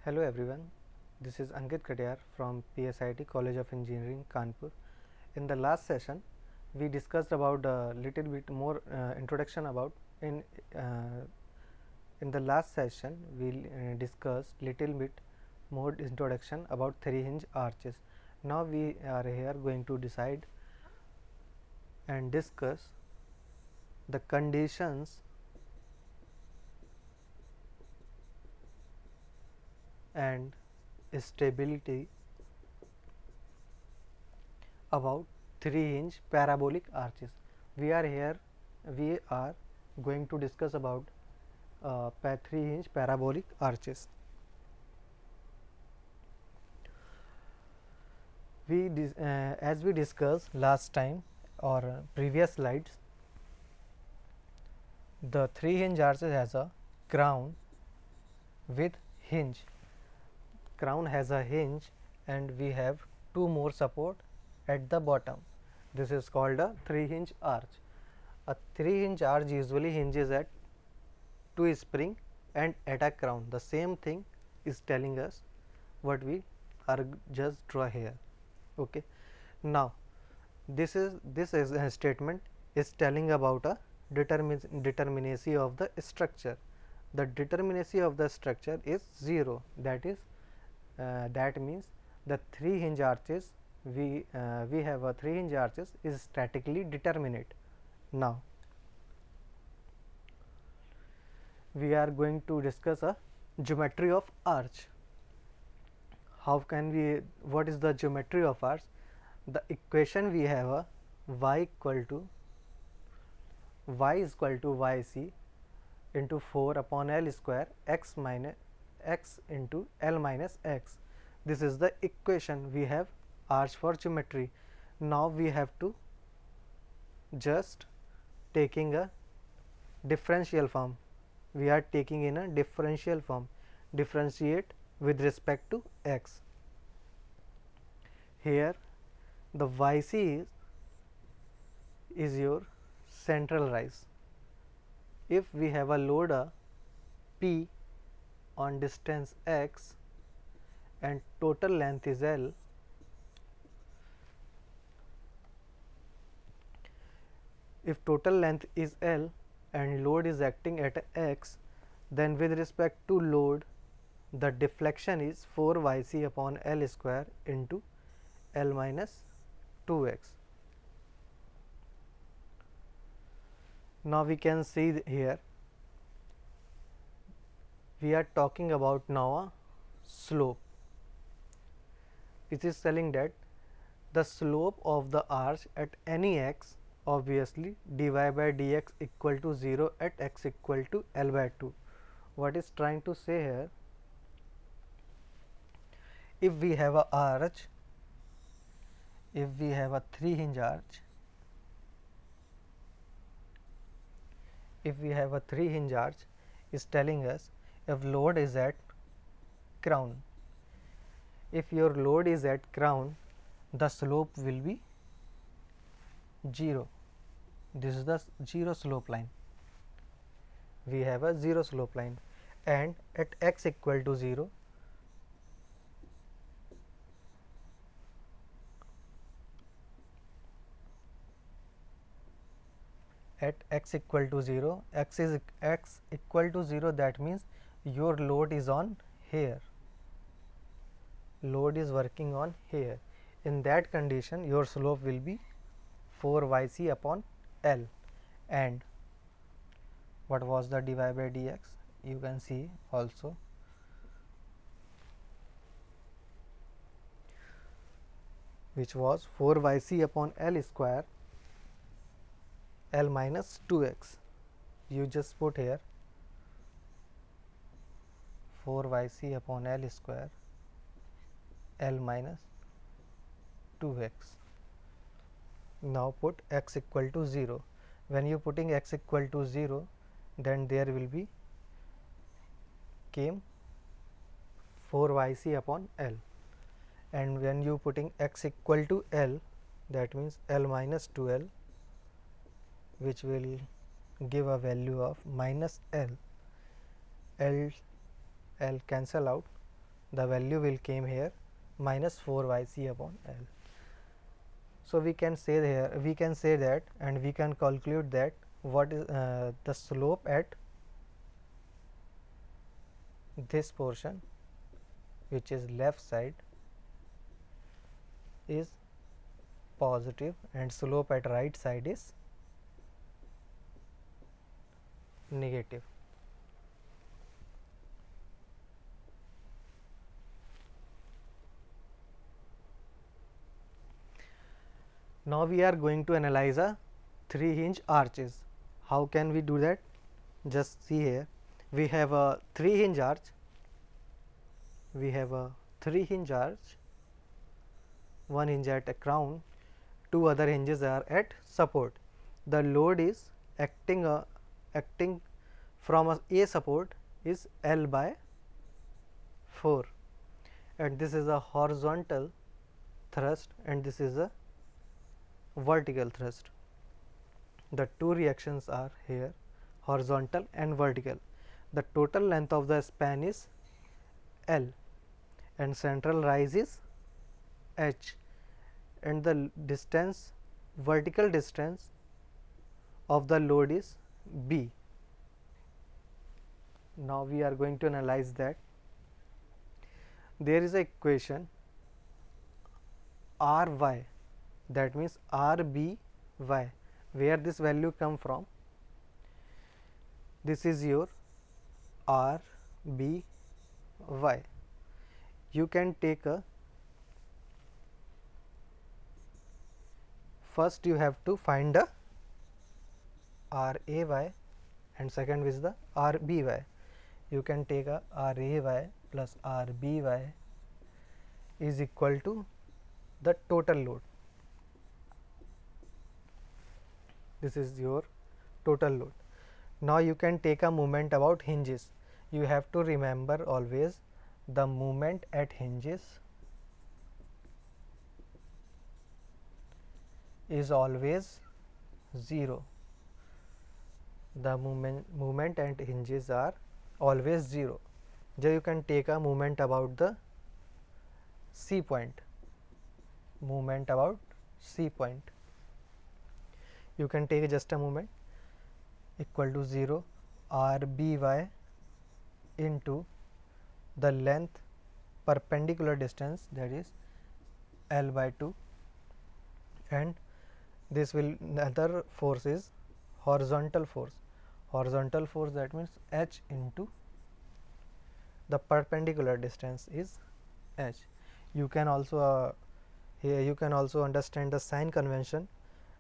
Hello everyone, this is Ankit Katiyar from PSIT College of Engineering Kanpur. In the last session, we discussed about a little bit more introduction about uh, in the last session we discussed little bit more introduction about 3-hinge arches. Now we are here going to decide and discuss the conditions and stability about 3-hinge parabolic arches. We are going to discuss about 3-hinge parabolic arches. As we discussed last time or previous slides, the 3-hinge arches has a crown with hinge. Crown has a hinge and we have two more support at the bottom. This is called a 3-hinge arch. A 3-hinge arch usually hinges at two spring and at a crown. The same thing is telling us what we are just draw here. Okay. Now this is a statement is telling about a determinacy of the structure. The determinacy of the structure is 0. That means the 3-hinge arches we have a 3-hinge arches is statically determinate. Now we are going to discuss a geometry of arch. How can we, what is the geometry of arch? The equation we have a y is equal to yc into 4 upon L square x minus x into L minus x. This is the equation we have arch for geometry. Now we have to just taking a differential form. We are taking in a differential form, differentiate with respect to x. Here the yc is your central rise. If we have a load p on distance x and total length is L, if total length is L and load is acting at x, then with respect to load the deflection is 4 yc upon L square into L minus 2x. Now we can see here we are talking about now a slope. It is telling that the slope of the arch at any x, obviously dy by dx equal to 0 at x equal to L by 2. What is trying to say here? If we have a arch, if we have a 3-hinge arch, if we have a 3-hinge arch is telling us if load is at crown. If your load is at crown, the slope will be 0. This is the 0 slope line. We have a 0 slope line, and at x equal to 0, at x equal to 0, x equal to 0, that means your load is on here, load is working on here. In that condition your slope will be 4 yc upon L, and what was the dy by dx? You can see also which was 4 yc upon L square L minus 2x. You just put here 4 yc upon L square L minus 2x. Now put x equal to 0. When you putting x equal to 0, then there will be came 4 yc upon L, and when you putting x equal to L, that means L minus 2L, which will give a value of minus L. L cancel out, the value will came here minus 4yc upon L. So we can say that, and we can calculate that what is the slope at this portion, which is left side, is positive and slope at right side is negative. Now we are going to analyze a 3-hinge arches. How can we do that? Just see here, we have a 3-hinge arch, one hinge at a crown, two other hinges are at support. The load is acting from a support is L by 4, and this is a horizontal thrust and this is a vertical thrust. The two reactions are here, horizontal and vertical. The total length of the span is L and central rise is H, and the distance, vertical distance of the load is B. Now we are going to analyze that. There is a equation Ry, that means Rby. Where this value come from? This is your Rby. You can take a, first you have to find the Ray and second is the Rby. You can take a Ray plus Rby is equal to the total load. This is your total load. Now you can take a moment about hinges. You have to remember always the moment at hinges is always 0. The moment at hinges are always 0. So you can take a moment about the C point. You can take just a moment equal to 0 Rby into the length perpendicular distance, that is L by 2, and this will, another force is horizontal force. That means H into the perpendicular distance is H. You can also here you can also understand the sign convention.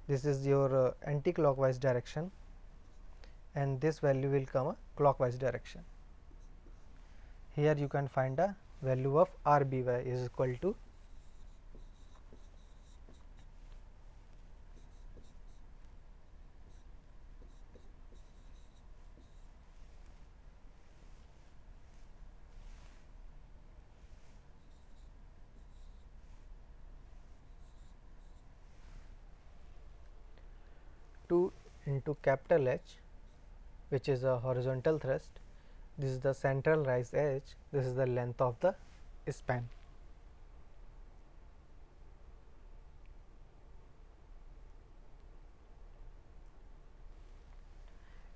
This is your anti-clockwise direction and this value will come a clockwise direction. Here you can find a value of Rby is equal to two into capital H, which is a horizontal thrust. This is the central rise H. This is the length of the span.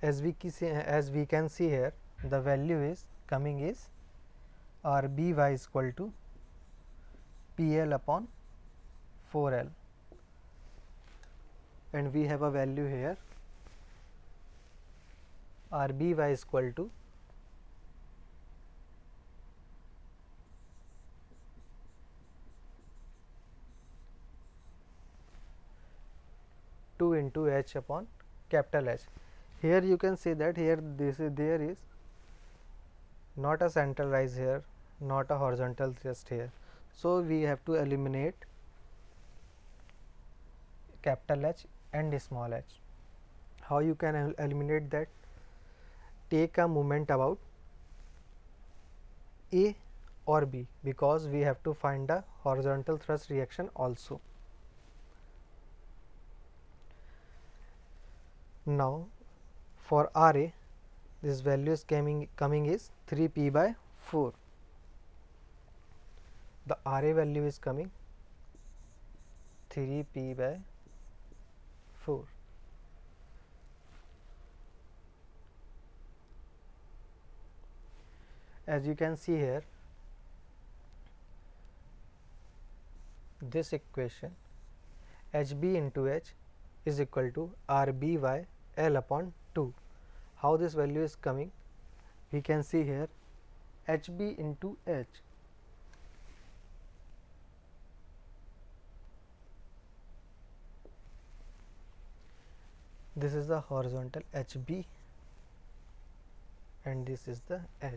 As we can see here, the value is coming is Rby is equal to PL upon 4L, and we have a value here Rby is equal to two into H upon capital H. Here you can see that here there is not a central rise here, not a horizontal thrust here. So we have to eliminate capital H and small h. How you can eliminate that? Take a moment about A or B, because we have to find a horizontal thrust reaction also. Now for Ra, this value is coming is 3p by 4. The RA value is coming 3p by 4. As you can see here, this equation HB into H is equal to RB by L upon 2. How this value is coming? We can see here HB into H. This is the horizontal HB and this is the H.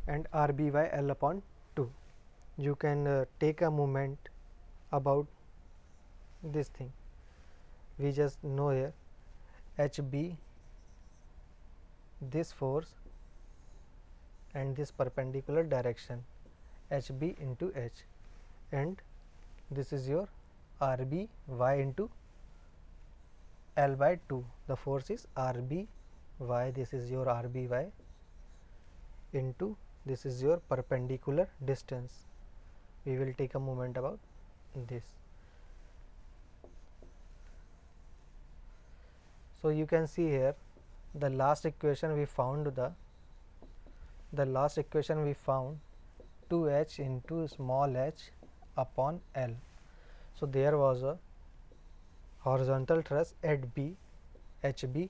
And RB by L upon 2. You can take a moment about this thing. We just know here HB, this force and this perpendicular direction, HB into H, and this is your RB y into L by 2. The force is RB y, this is your RB y into this is your perpendicular distance. We will take a moment about this. So you can see here the last equation we found, the last equation we found 2h into small h upon L. So there was a horizontal thrust at B, HB,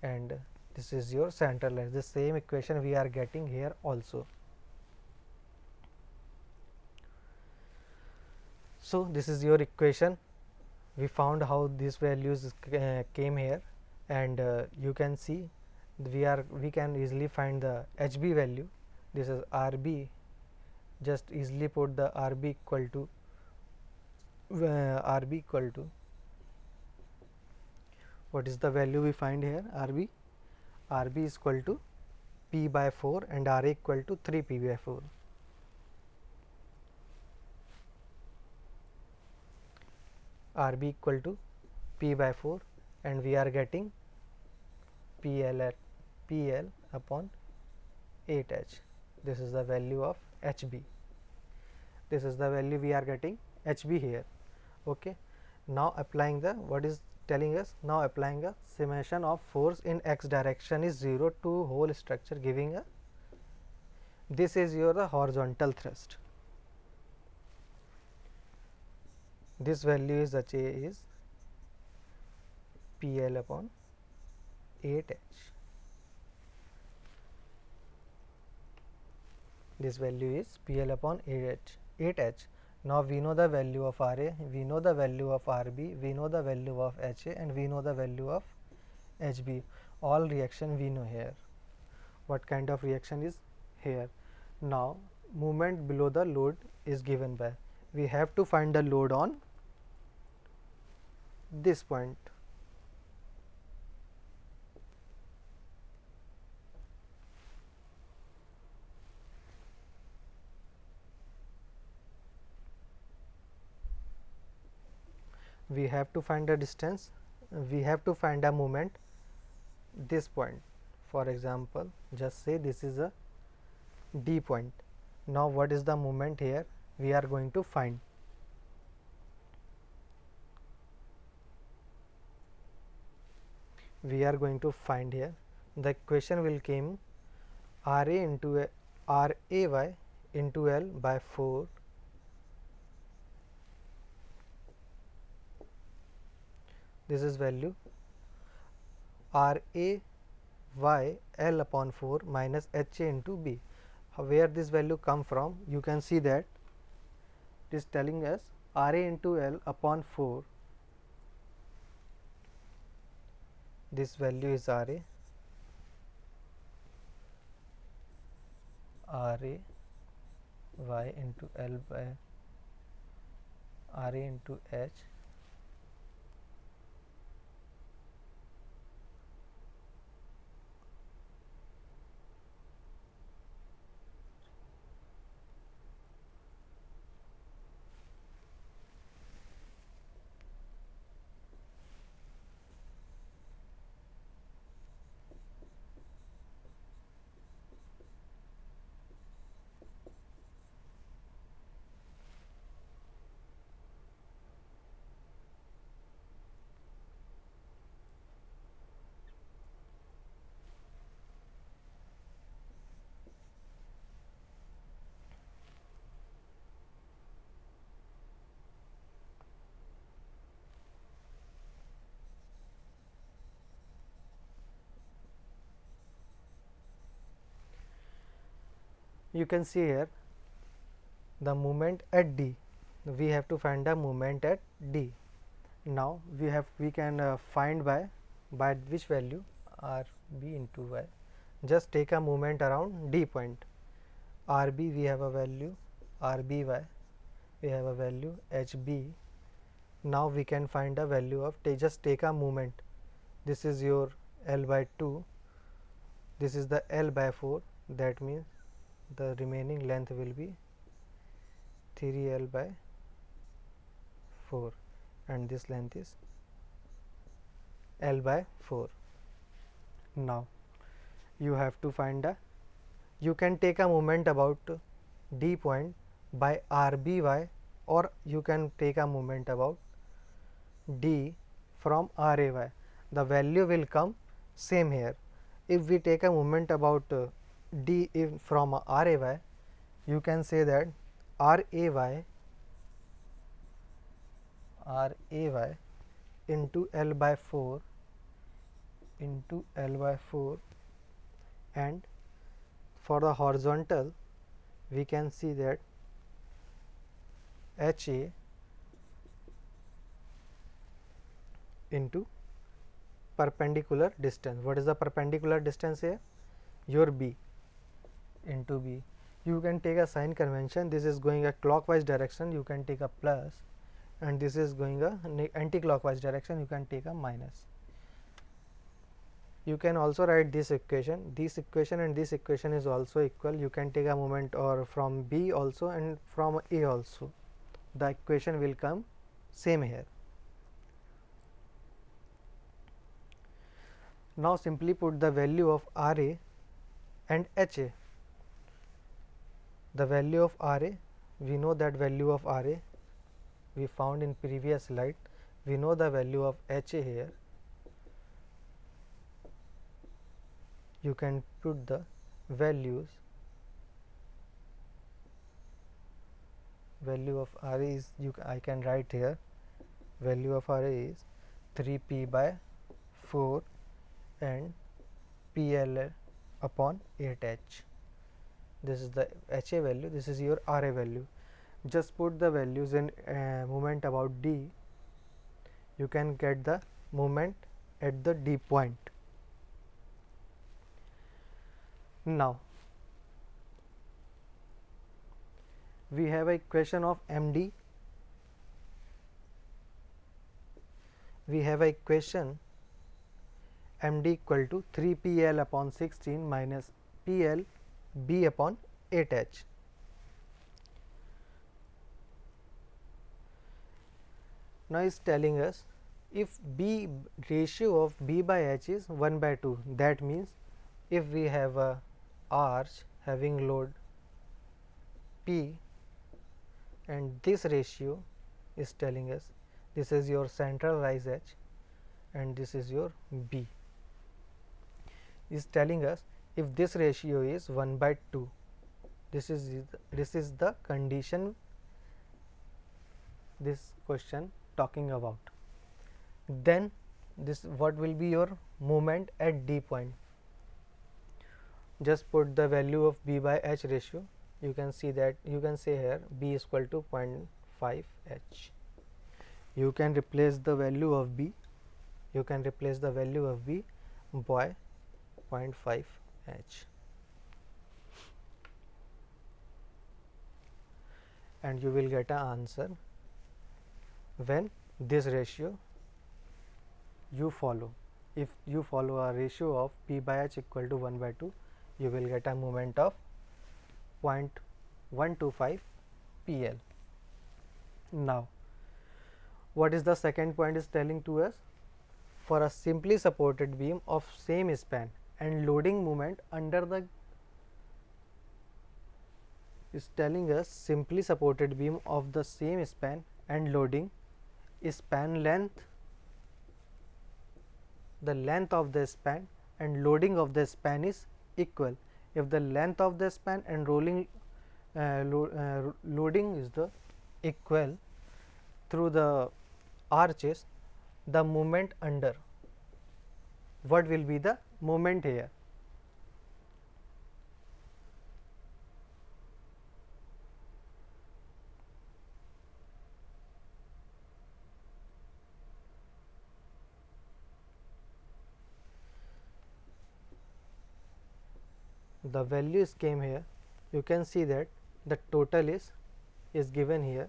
and this is your central edge. The same equation we are getting here also. So this is your equation. We found how these values came here, and you can see we can easily find the HB value. This is RB. Just easily put the RB equal to what is the value we find here? RB is equal to P by 4 and RA equal to 3P by 4. RB equal to P by 4 and we are getting PL upon 8H. This is the value of HB. This is the value we are getting HB here. Okay. Now applying the, what is telling us? Now applying a summation of force in x direction is 0 to whole structure, giving a, this is your the horizontal thrust. This value is PL upon 8H. This value is PL upon 8H. Now we know the value of RA, we know the value of RB, we know the value of HA, and we know the value of HB. All reaction we know here. What kind of reaction is here? Now movement below the load is given by, we have to find the load on this point. We have to find a distance, we have to find a moment this point. For example, just say this is a D point. Now what is the moment here we are going to find? We are going to find here, the equation will came RA into RAY into L by 4 . This is value RAY L upon 4 minus HA into B. Where this value come from? You can see that it is telling us RA into L upon 4. This value is RA Y into L by RA into H you can see here the moment at D. We have to find the moment at D. Now we can find by which value, RB into y. Just take a moment around D point. RB we have a value, RBY we have a value, HB. Now we can find a value of, just take a moment. This is your L by 2, this is the L by 4, that means the remaining length will be 3L by 4 and this length is L by 4. Now you have to find a, you can take a moment about D point by RBY, or you can take a moment about D from RAY. The value will come same here. If we take a moment about D from RAY, you can say that RAY into L by 4 into L by 4, and for the horizontal we can see that HA into perpendicular distance. What is the perpendicular distance here? Your B into B. You can take a sign convention. This is going a clockwise direction, you can take a plus, and this is going a anti-clockwise direction, you can take a minus. You can also write this equation. This equation and this equation is also equal. You can take a moment or from B also and from A also. The equation will come same here. Now simply put the value of RA and HA. The value of RA, we know that value of RA we found in previous slide. We know the value of HA here. You can put the values. Value of RA is, I can write here, value of RA is 3P by 4 and PL upon 8H. This is the HA value, this is your RA value. Just put the values in moment about D. You can get the moment at the D point. Now we have a equation of MD. We have a equation MD equal to 3PL upon 16 minus PL B upon 8H. Now is telling us if B ratio of B by H is 1 by 2, that means if we have a arch having load P and this ratio is telling us this is your central rise H and this is your B, is telling us if this ratio is 1 by 2, this is the condition this question talking about. Then this, what will be your moment at D point? Just put the value of B by H ratio. You can see that, you can say here B is equal to 0.5 H. You can replace the value of B, you can replace the value of B by 0.5 H, and you will get an answer. When this ratio you follow, if you follow a ratio of P by H equal to 1 by 2, you will get a moment of 0.125 PL. Now what is the second point is telling to us? For a simply supported beam of same span and loading moment under the, is telling us simply supported beam of the same span and loading, span length, the length of the span and loading of the span is equal. If the length of the span and loading is the equal through the arches, the moment under, what will be the moment here? the values came here. You can see that the total is given here.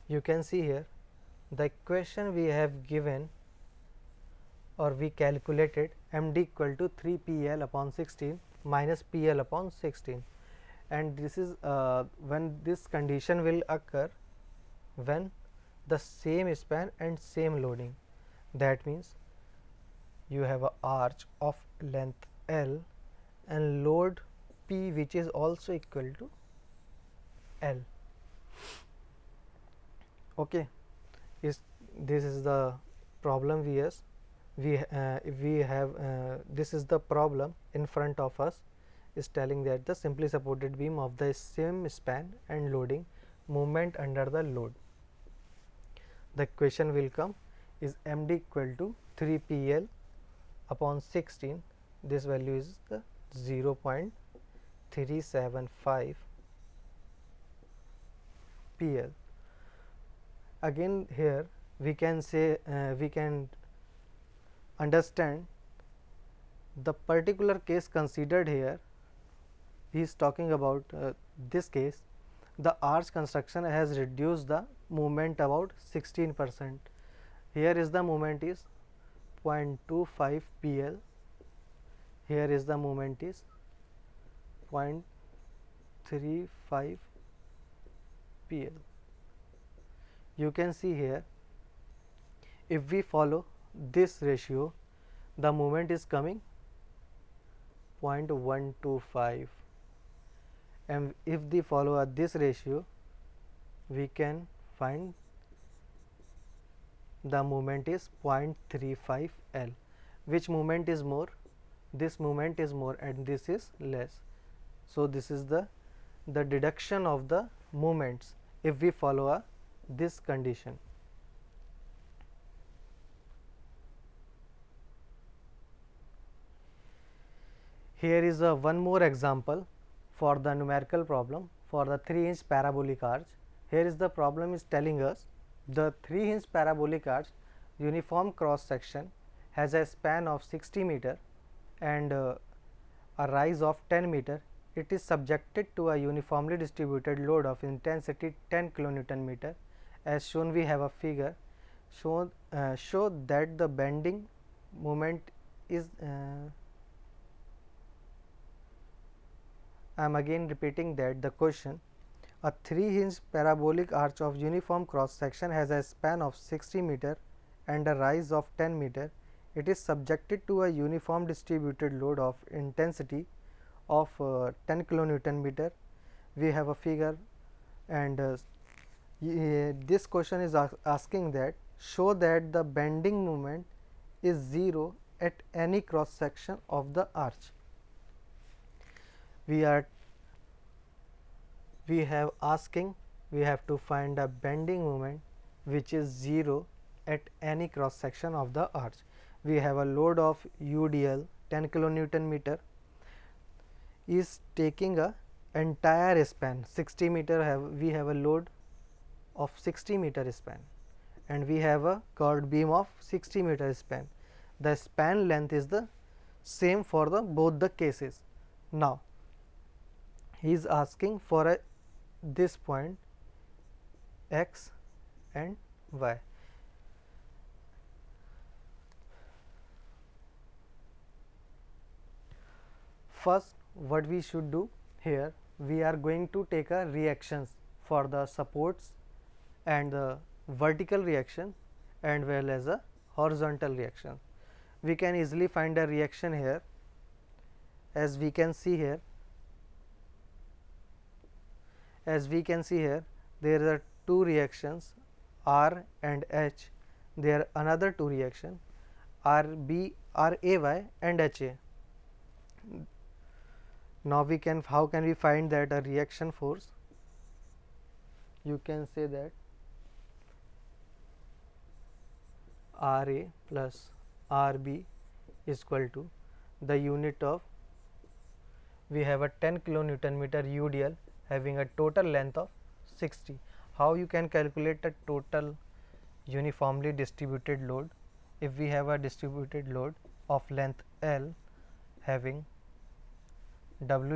You can see here the equation we have given, or we calculated MD equal to 3PL upon 16 minus PL upon 16, and this is when this condition will occur when the same span and same loading. That means you have a arch of length L and load P which is also equal to L. Okay, this is the problem we have this is the problem in front of us, is telling that the simply supported beam of the same span and loading movement under the load. The equation will come is MD equal to 3PL upon 16. This value is the 0.375 PL. Again here we can say we can understand the particular case considered here. He is talking about this case. The arch construction has reduced the moment about 16%. Here is the moment is 0.25 PL. Here is the moment is 0.35 PL. You can see here, if we follow this ratio, the moment is coming 0.125, and if we follow this ratio, we can find the moment is 0.35 L. Which moment is more? This moment is more and this is less. So this is the deduction of the moments if we follow this condition. Here is one more example for the numerical problem for the 3-inch parabolic arch. Here is the problem is telling us the 3-inch parabolic arch uniform cross section has a span of 60 meter and a rise of 10 meter. It is subjected to a uniformly distributed load of intensity 10 kilonewton meter. As shown, we have a figure show that the bending moment is I am again repeating that the question, a 3-inch parabolic arch of uniform cross section has a span of 60 meter and a rise of 10 meter. It is subjected to a uniform distributed load of intensity of 10 kilonewton meter. We have a figure, and this question is asking that show that the bending moment is 0 at any cross section of the arch. We have to find a bending moment which is 0 at any cross section of the arch. We have a load of UDL 10 kilonewton meter is taking a entire span 60 meter. We have a load of 60 meter span and we have a curved beam of 60 meter span. The span length is the same for both the cases. Now he is asking for this point x and y. First, what we should do here, we are going to take a reactions for the supports and the vertical reaction and well as a horizontal reaction. We can easily find a reaction here. As we can see here, there are two reactions R and H. There are another two reaction RAY and HA. Now how can we find that a reaction force? You can say that RA plus RB is equal to the unit of, we have a 10 kilonewton meter UDL having a total length of 60. How you can calculate a total uniformly distributed load? if we have a distributed load of length L having W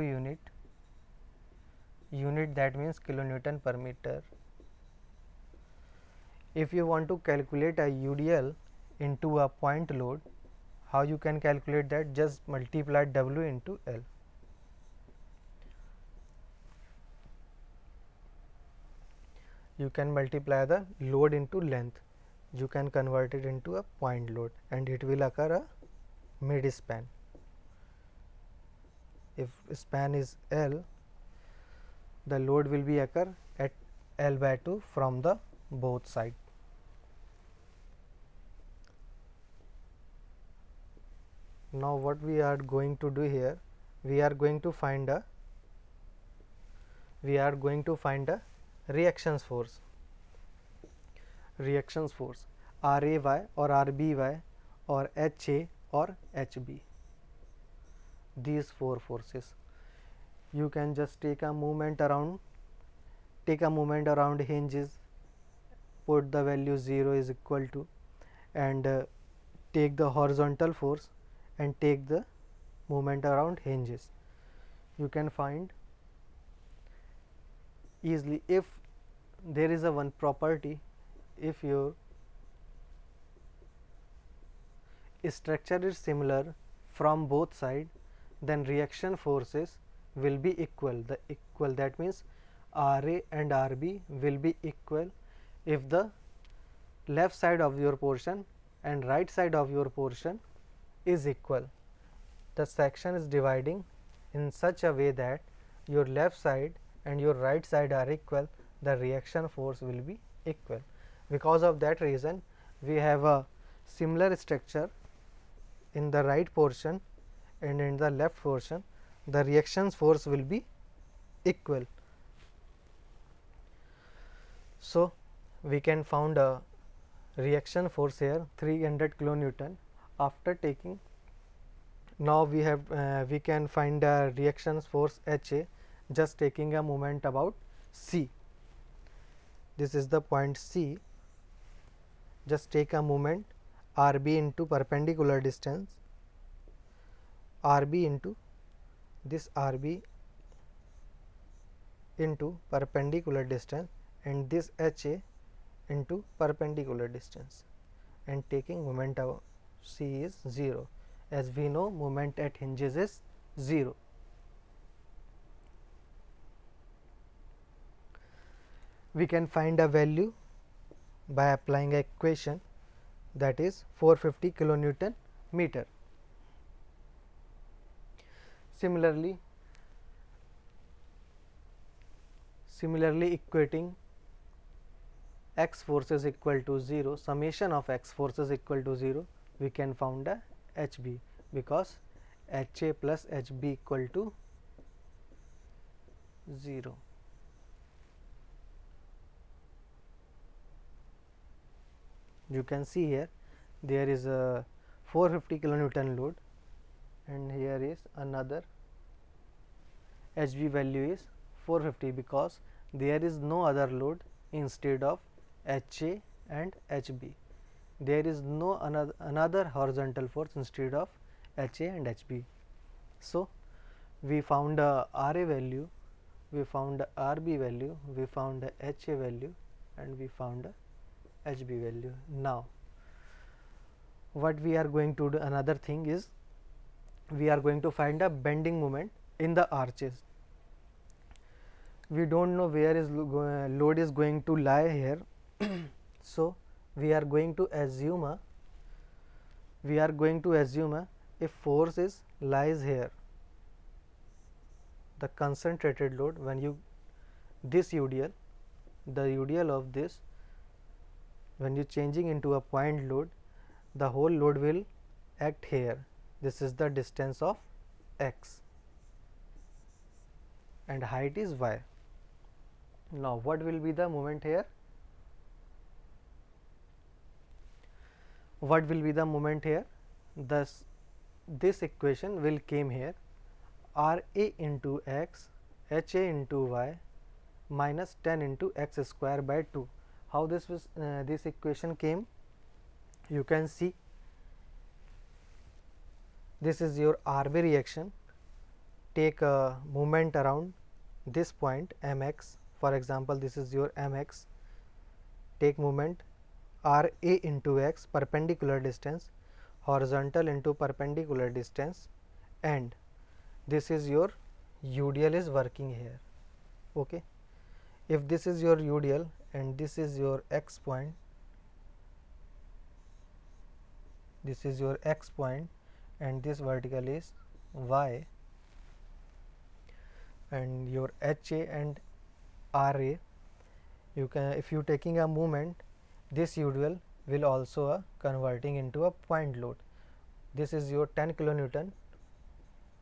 unit that means kilonewton per meter. If you want to calculate a UDL into a point load, how you can calculate that? Just multiply W into L. You can multiply the load into length, you can convert it into a point load and it will occur a mid span. If span is L, the load will be occur at L by 2 from the both side. Now what we are going to do here, we are going to find a reactions force RAY or RBY or HA or HB. These four forces. You can just take a movement around hinges, put the value 0 is equal to, and take the horizontal force and take the movement around hinges. You can find easily. If there is a one property, if your structure is similar from both sides, then reaction forces will be equal. That means RA and RB will be equal if the left side of your portion and right side of your portion is equal. The section is dividing in such a way that your left side and your right side are equal, the reaction force will be equal. Because of that reason, we have a similar structure in the right portion and in the left portion, the reaction force will be equal. So we can found a reaction force here 300 kilonewton. After taking, now we can find a reaction force HA just taking a moment about C. This is the point C. Just take a moment RB into perpendicular distance, RB into this RB into perpendicular distance, and this HA into perpendicular distance, and taking moment of C is 0. As we know, moment at hinges is 0. We can find a value by applying a equation, that is 450 kilonewton meter. Similarly equating x forces equal to 0, summation of x forces equal to 0, we can found a HB, because HA plus HB equal to 0. You can see here there is a 450 kilonewton load and here is another HB value is 450, because there is no other load instead of HA and HB. There is no another horizontal force instead of HA and HB. So we found a RA value, we found a RB value, we found a HA value, and we found a HB value. Now what we are going to do, another thing is, we are going to find a bending moment in the arches. We don't know where is load is going to lie here. So we are going to assume if force is lies here, the concentrated load, when you this UDL, the UDL of this, when you changing into a point load, the whole load will act here. This is the distance of x and height is y. Now what will be the moment here? What will be the moment here? Thus this equation will came here, RA into x, HA into y minus 10 into x square by 2. How this was this equation came? You can see This is your RB reaction. Take a moment around this point mx. For example, this is your mx. Take moment RA into x, perpendicular distance, horizontal into perpendicular distance, and this is your UDL is working here. Okay, if this is your UDL and this is your x point, this is your x point, and this vertical is y, and your HA and RA, you can, if you taking a moment, this UDL will also converting into a point load. This is your 10 kilonewton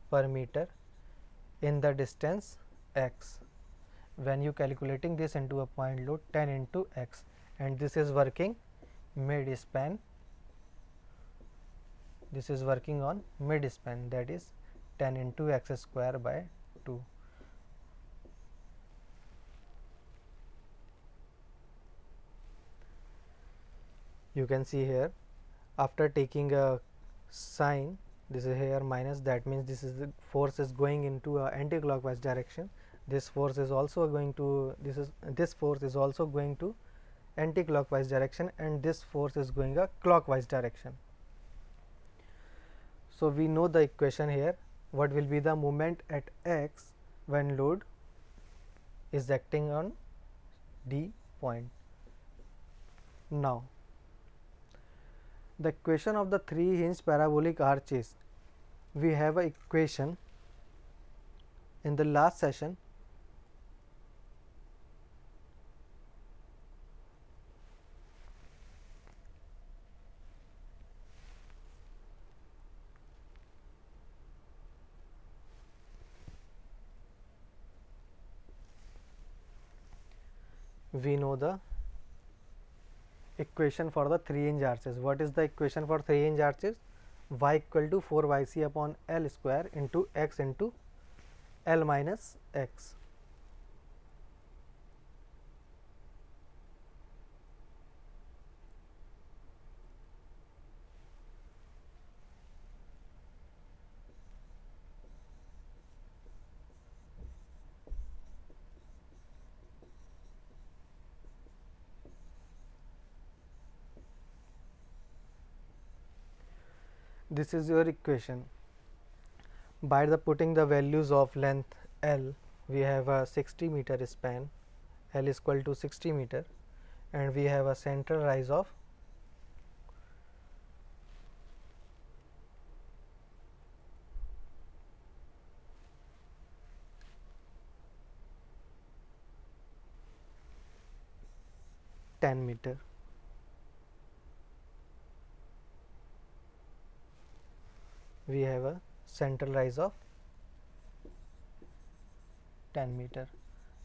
per meter in the distance x. When you calculating this into a point load, 10 into x, and this is working mid span. This is working on mid span, that is 10 into x square by 2. You can see here, after taking a sign, this is here minus, that means this is the force is going into a anti-clockwise direction. This force is also going to, this force is also going to anti-clockwise direction, and this force is going a clockwise direction. So we know the equation here. What will be the moment at x when load is acting on D point? Now the equation of the 3 hinge parabolic arches, we have a equation in the last session. We know the equation for the 3 hinge arches. What is the equation for 3 hinge arches? Y equal to 4yc upon L square into x into L minus x. This is your equation. By the putting the values of length L, we have a 60 meter span, L is equal to 60 meter, and we have a central rise of 10 meter. We have a central rise of 10 meter.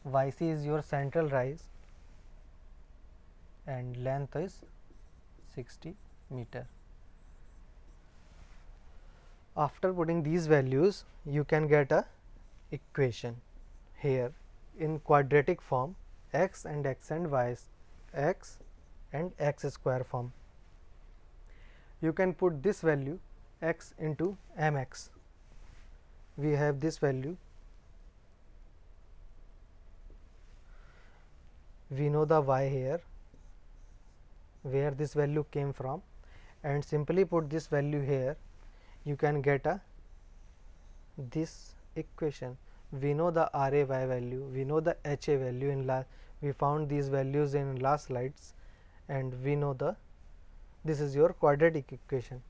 YC is your central rise and length is 60 meter. After putting these values, you can get a equation here in quadratic form, x and x and y, x and x square form. You can put this value x into mx. We have this value. We know the y here, where this value came from, and simply put this value here, you can get a this equation. We know the RAY value, we know the HA value in we found these values in last slides, and we know the, this is your quadratic equation,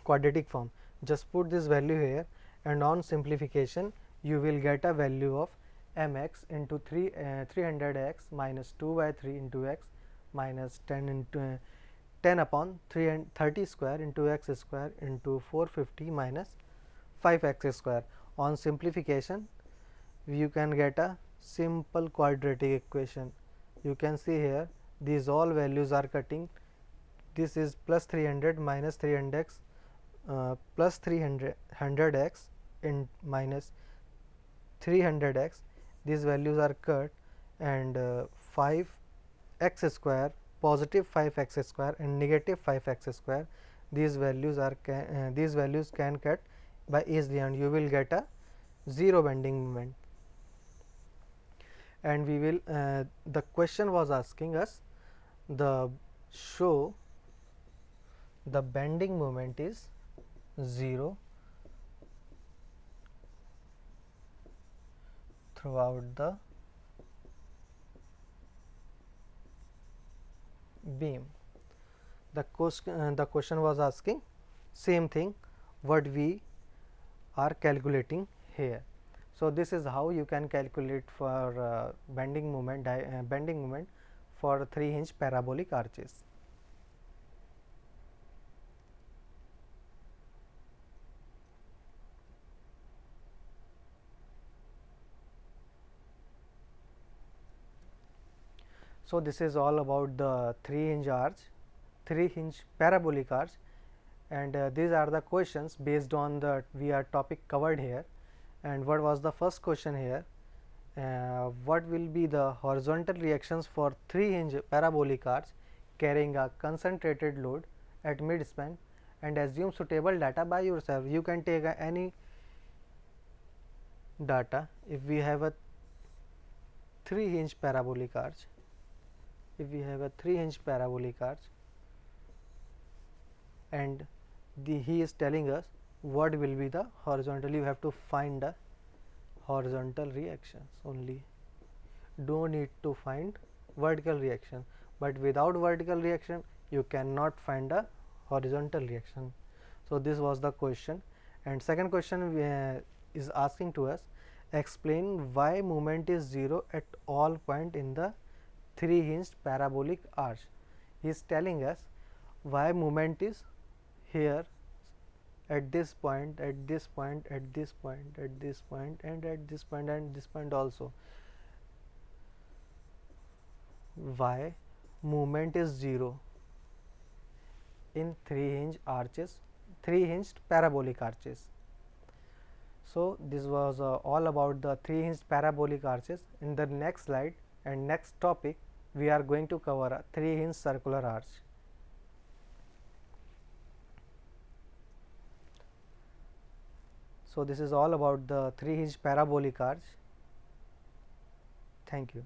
quadratic form. Just put this value here, and on simplification you will get a value of mx into 300x minus 2 by 3 into x minus 10 into 10 upon 30 square into x square into 450 minus 5x square. On simplification you can get a simple quadratic equation. You can see here these all values are cutting. This is plus 300 minus 300x plus 100x in minus 300x. These values are cut, and 5x square, positive 5x square and negative 5x square, these values can cut by easily, and you will get a zero bending moment. And we will the question was asking us the show the bending moment is 0 throughout the beam. The question was asking same thing what we are calculating here. So this is how you can calculate for bending moment for 3-hinge parabolic arches. So this is all about the 3-hinge parabolic arch, and these are the questions based on the topic covered here. And what was the first question here? What will be the horizontal reactions for 3-hinge parabolic arch carrying a concentrated load at midspan, and assume suitable data by yourself. You can take any data. If we have a 3-hinge parabolic arch, and he is telling us what will be the horizontal, you have to find the horizontal reactions only, don't need to find vertical reaction, but without vertical reaction you cannot find a horizontal reaction. So this was the question. And second question is asking to us, explain why moment is 0 at all point in the 3-hinged parabolic arch. He is telling us why moment is here at this point, at this point, at this point, at this point, and at this point, and this point also. Why movement is 0 in 3-hinged parabolic arches. So this was all about the 3-hinged parabolic arches. In the next slide and next topic we are going to cover a 3-hinged circular arch. So this is all about the 3-hinged parabolic arch. Thank you.